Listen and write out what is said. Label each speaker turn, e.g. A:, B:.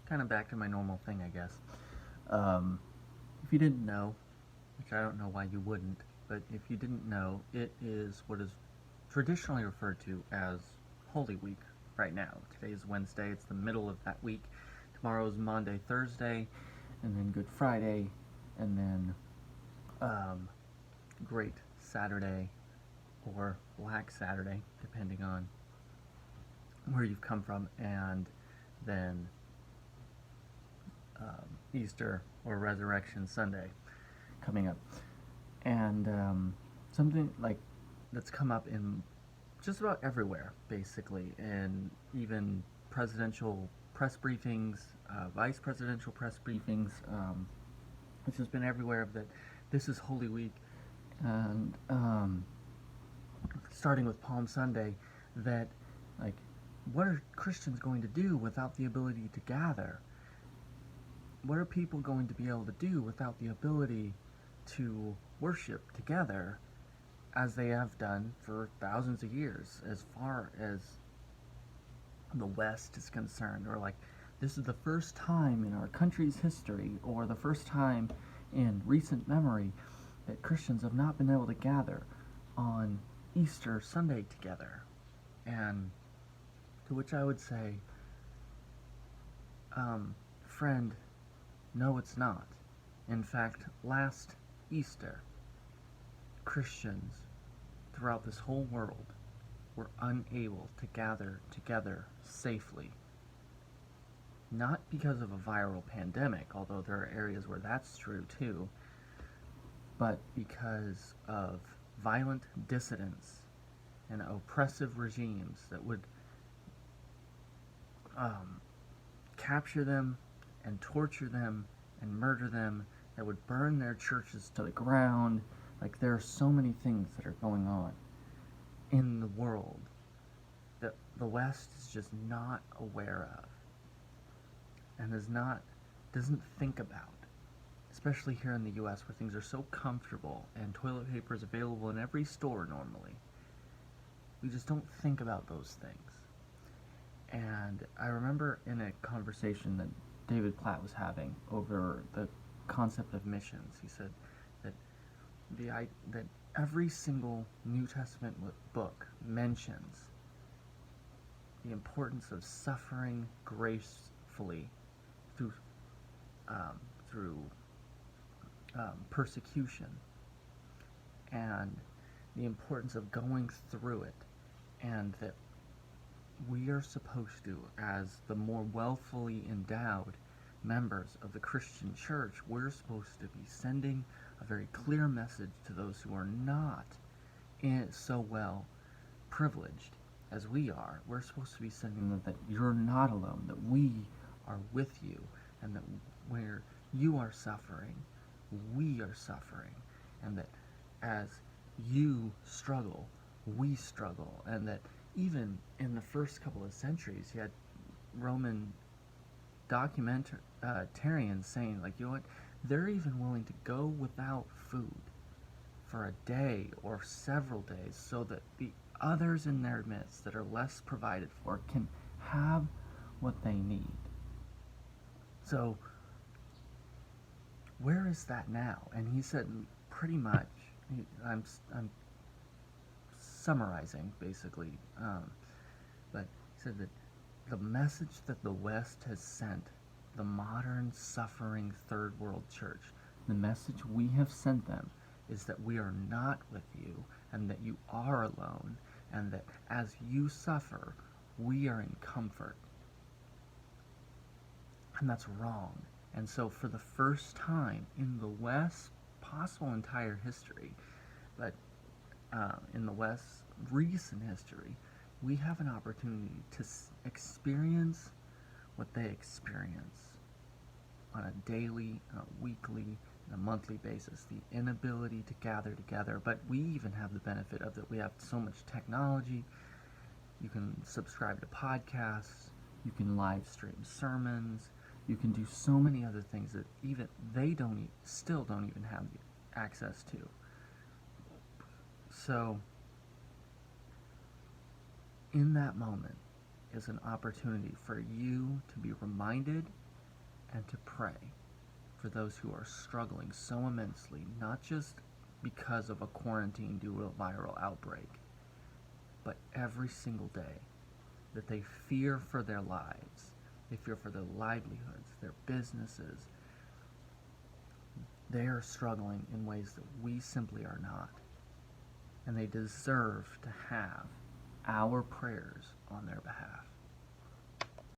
A: kind of back to my normal thing, I guess. Um, if you didn't know, which I don't know why you wouldn't, but if you didn't know, it is what is traditionally referred to as Holy Week right now. Today is Wednesday, it's the middle of that week. Tomorrow is Monday, Thursday, and then Good Friday, and then um, Great Saturday, or Black Saturday, depending on where you've come from, and then Easter or Resurrection Sunday coming up. And something like that's come up in just about everywhere, basically, and even presidential press briefings, vice presidential press briefings. It's just been everywhere that this is Holy Week, and starting with Palm Sunday, that like, what are Christians going to do without the ability to gather? What are people going to be able to do without the ability to worship together as they have done for thousands of years, as far as the West is concerned? Or like, this is the first time in our country's history, or the first time in recent memory, that Christians have not been able to gather on Easter Sunday together. And to which I would say, friend, no, it's not. In fact, last Easter, Christians throughout this whole world were unable to gather together safely. Not because of a viral pandemic, although there are areas where that's true too, but because of violent dissidents and oppressive regimes that would capture them and torture them and murder them, that would burn their churches to the ground. Like, there are so many things that are going on in the world that the West is just not aware of and doesn't think about, especially here in the US, where things are so comfortable and toilet paper is available in every store normally. We just don't think about those things. And I remember in a conversation that David Platt was having over the concept of missions, he said that that every single New Testament book mentions the importance of suffering gracefully through through persecution, and the importance of going through it, and that we are supposed to, as the more wealthfully endowed members of the Christian church, we're supposed to be sending a very clear message to those who are not so well privileged as we are. We're supposed to be sending them that you're not alone, that we are with you, and that where you are suffering, we are suffering, and that as you struggle, we struggle, and that even in the first couple of centuries, you had Roman documentarians saying, like, you know what, they're even willing to go without food for a day or several days so that the others in their midst that are less provided for can have what they need. So, where is that now? And he said, pretty much, I'm summarizing basically, but he said that the message that the West has sent the modern suffering third world church, the message we have sent them, is that we are not with you, and that you are alone, and that as you suffer, we are in comfort. And that's wrong. And so for the first time in the West's possible entire history, but in the West's recent history, we have an opportunity to experience what they experience on a daily, a weekly, and a monthly basis. The inability to gather together, but we even have the benefit of that we have so much technology. You can subscribe to podcasts, you can live stream sermons, you can do so many other things that even they still don't even have access to. So, in that moment is an opportunity for you to be reminded and to pray for those who are struggling so immensely, not just because of a quarantine due to a viral outbreak, but every single day, that they fear for their lives, they fear for their livelihoods, their businesses. They are struggling in ways that we simply are not. And they deserve to have our prayers on their behalf.